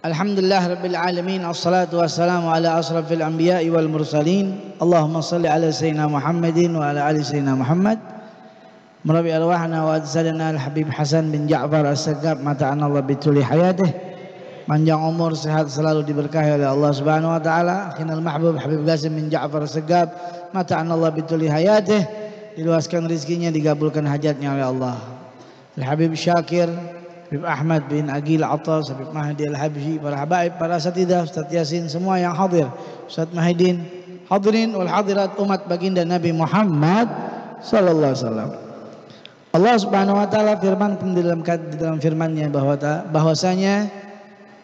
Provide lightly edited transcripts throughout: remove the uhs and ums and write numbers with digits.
Alhamdulillah Rabbil Alamin. Assalatu wassalamu ala asrafil anbiya'i wal mursalin. Allahumma salli ala Sayyidina Muhammadin wa ala ali Sayyidina Muhammad. Merabi arwahna wa adzalana al-Habib Hasan bin Ja'far as-Sagab mata'ana Allah bituli hayatih. Panjang umur, sehat selalu diberkahi oleh Allah Subhanahu wa taala. Akhinal mahbub Habib Qasim bin Ja'far as-Sagab mata'ana Allah bituli hayatih. Diluaskan rezekinya, digabulkan hajatnya oleh Allah. Al-Habib Syakir, Habib Ahmad bin Agil Atas, Habib Mahdi Al-Habsyi, para habaib, para asatidah, Ustaz Yasin, semua yang hadir, Ustaz Mahidin, hadirin wal hadirat umat baginda Nabi Muhammad sallallahu alaihi wasallam. Allah Subhanahu wa taala firmankan di dalam firman-Nya bahwasanya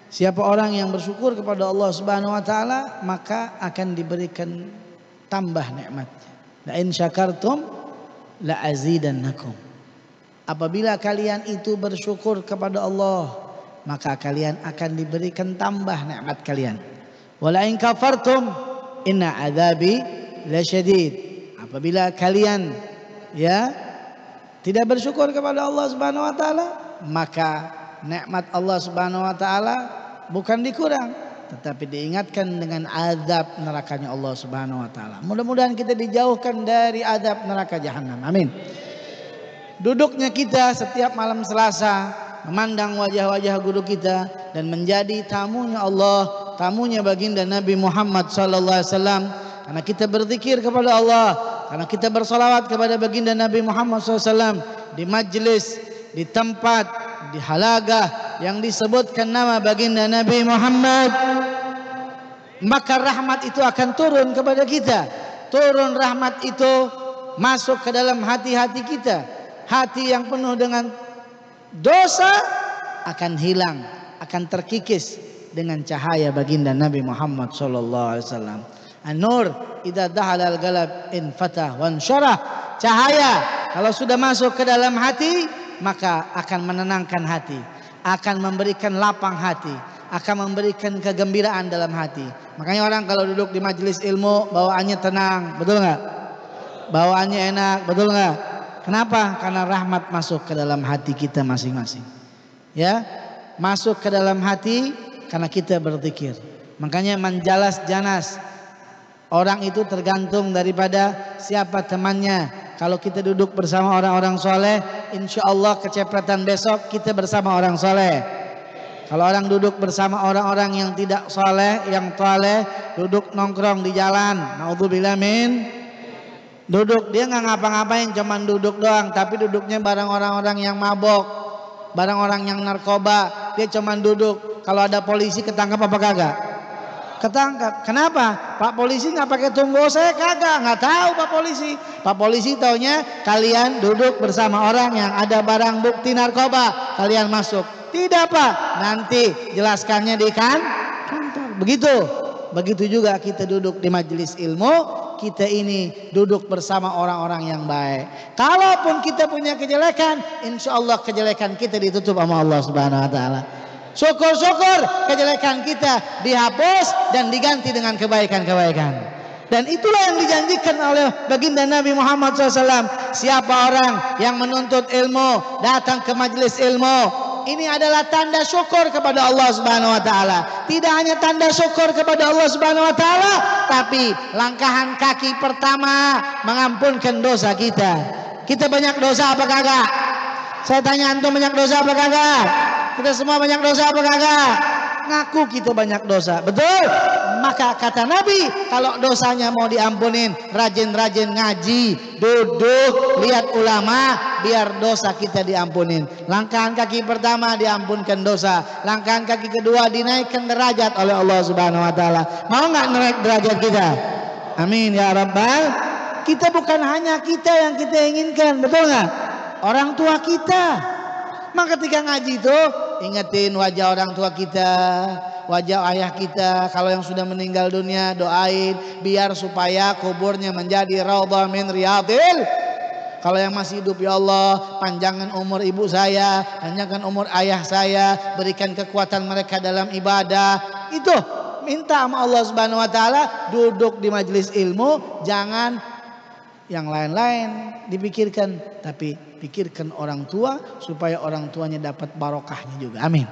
siapa orang yang bersyukur kepada Allah Subhanahu wa taala maka akan diberikan tambah nikmatnya. La in syakartum la azidannakum. Apabila kalian itu bersyukur kepada Allah, maka kalian akan diberikan tambah nikmat kalian. Wala in kafartum inna adzabi lasyadid. Apabila kalian tidak bersyukur kepada Allah Subhanahu wa taala, maka nikmat Allah Subhanahu wa taala bukan dikurang, tetapi diingatkan dengan azab nerakanya Allah Subhanahu wa taala. Mudah-mudahan kita dijauhkan dari azab neraka jahanam. Amin. Duduknya kita setiap malam Selasa memandang wajah-wajah guru kita dan menjadi tamunya Allah, tamunya baginda Nabi Muhammad sallallahu alaihi wasallam, karena kita berzikir kepada Allah, karena kita bersolawat kepada baginda Nabi Muhammad sallallahu alaihi wasallam di majlis, di tempat, di halagah yang disebutkan nama baginda Nabi Muhammad, maka rahmat itu akan turun kepada kita. Turun rahmat itu masuk ke dalam hati-hati kita. Hati yang penuh dengan dosa akan hilang, akan terkikis dengan cahaya baginda Nabi Muhammad sallallahu alaihi wasallam. An-nur idza dahala al-qalb infatah wan syarah. Cahaya kalau sudah masuk ke dalam hati maka akan menenangkan hati, akan memberikan lapang hati, akan memberikan kegembiraan dalam hati. Makanya orang kalau duduk di majelis ilmu bawaannya tenang, betul nggak? Bawaannya enak, betul nggak? Kenapa? Karena rahmat masuk ke dalam hati kita masing-masing. Ya, masuk ke dalam hati karena kita berzikir. Makanya manjalas janas. Orang itu tergantung daripada siapa temannya. Kalau kita duduk bersama orang-orang soleh, insya Allah kecepratan besok kita bersama orang soleh. Kalau orang duduk bersama orang-orang yang tidak soleh, yang toleh, duduk nongkrong di jalan, naudzubillah min. Duduk, dia nggak ngapa-ngapain, cuman duduk doang, tapi duduknya bareng orang-orang yang mabok, bareng orang yang narkoba. Dia cuman duduk. Kalau ada polisi ketangkap apa kagak? Ketangkap. Kenapa? Pak polisi nggak pakai tunggu saya kagak, nggak tahu Pak polisi. Pak polisi taunya kalian duduk bersama orang yang ada barang bukti narkoba, kalian masuk. Tidak Pak, nanti jelaskannya di kantor. Begitu juga kita duduk di majelis ilmu, kita ini duduk bersama orang-orang yang baik. Kalaupun kita punya kejelekan, insya Allah kejelekan kita ditutup sama Allah Subhanahu wa taala. Syukur-syukur kejelekan kita dihapus dan diganti dengan kebaikan-kebaikan. Dan itulah yang dijanjikan oleh baginda Nabi Muhammad SAW. Siapa orang yang menuntut ilmu, datang ke majelis ilmu, ini adalah tanda syukur kepada Allah Subhanahu wa taala. Tidak hanya tanda syukur kepada Allah Subhanahu wa taala, tapi langkahan kaki pertama mengampunkan dosa kita. Kita banyak dosa apa kagak? Saya tanya antum banyak dosa apa kagak? Kita semua banyak dosa apa kagak? Ngaku kita banyak dosa, betul? Maka kata Nabi, kalau dosanya mau diampunin, rajin-rajin ngaji, duduk, lihat ulama, biar dosa kita diampunin. Langkahan kaki pertama diampunkan dosa, langkahan kaki kedua dinaikkan derajat oleh Allah Subhanahu wa taala. Mau nggak naik derajat kita? Amin ya rabbal. Kita bukan hanya kita yang kita inginkan, betul nggak? Orang tua kita. Maka ketika ngaji itu ingetin wajah orang tua kita, wajah ayah kita. Kalau yang sudah meninggal dunia doain biar supaya kuburnya menjadi raudhah min riyadil. Kalau yang masih hidup, ya Allah panjangkan umur ibu saya, panjangkan umur ayah saya, berikan kekuatan mereka dalam ibadah. Itu minta sama Allah Subhanahu wa taala. Duduk di majelis ilmu, jangan yang lain-lain dipikirkan, tapi pikirkan orang tua supaya orang tuanya dapat barokahnya juga. Amin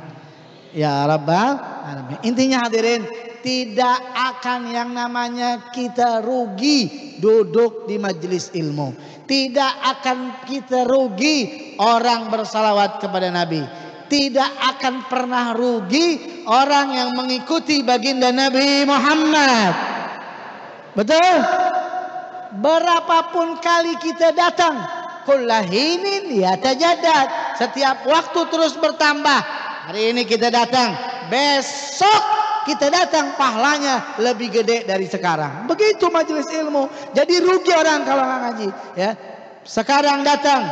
ya rabbal alamin. Intinya hadirin, tidak akan yang namanya kita rugi duduk di majelis ilmu. Tidak akan kita rugi orang bersalawat kepada Nabi. Tidak akan pernah rugi orang yang mengikuti baginda Nabi Muhammad. Betul? Berapapun kali kita datang, kullahinin yatajaddad, setiap waktu terus bertambah. Hari ini kita datang, besok kita datang, pahalanya lebih gede dari sekarang. Begitu majelis ilmu. Jadi rugi orang kalau nggak ngaji, ya. Sekarang datang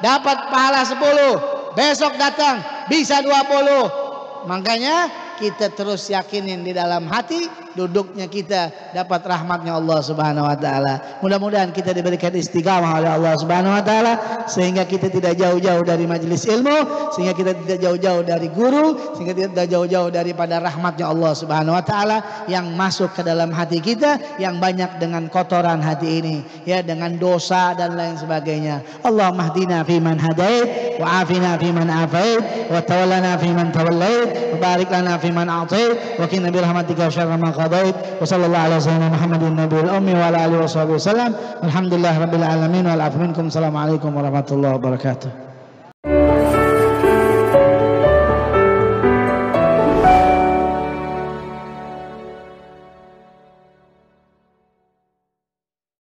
dapat pahala 10, besok datang bisa 20. Makanya kita terus yakinin di dalam hati, duduknya kita dapat rahmatnya Allah Subhanahu wa taala. Mudah-mudahan kita diberikan istiqamah oleh Allah Subhanahu wa taala sehingga kita tidak jauh-jauh dari majelis ilmu, sehingga kita tidak jauh-jauh dari guru, sehingga kita tidak jauh-jauh daripada rahmatnya Allah Subhanahu wa taala yang masuk ke dalam hati kita yang banyak dengan kotoran hati ini, ya, dengan dosa dan lain sebagainya. Allahumma hdina fi man hadait wa afina fi man afait wa tawallana fi man tawallait wa barik lana fi man a'tait wa qina bi rahmatika syarra ma qadait wa sallallahu ala sayyidina Muhammadin nabiyil ummi wa ala alihi washabihi wasallam. Alhamdulillah rabbil alamin wal afu minkum. Assalamualaikum warahmatullahi wabarakatuh.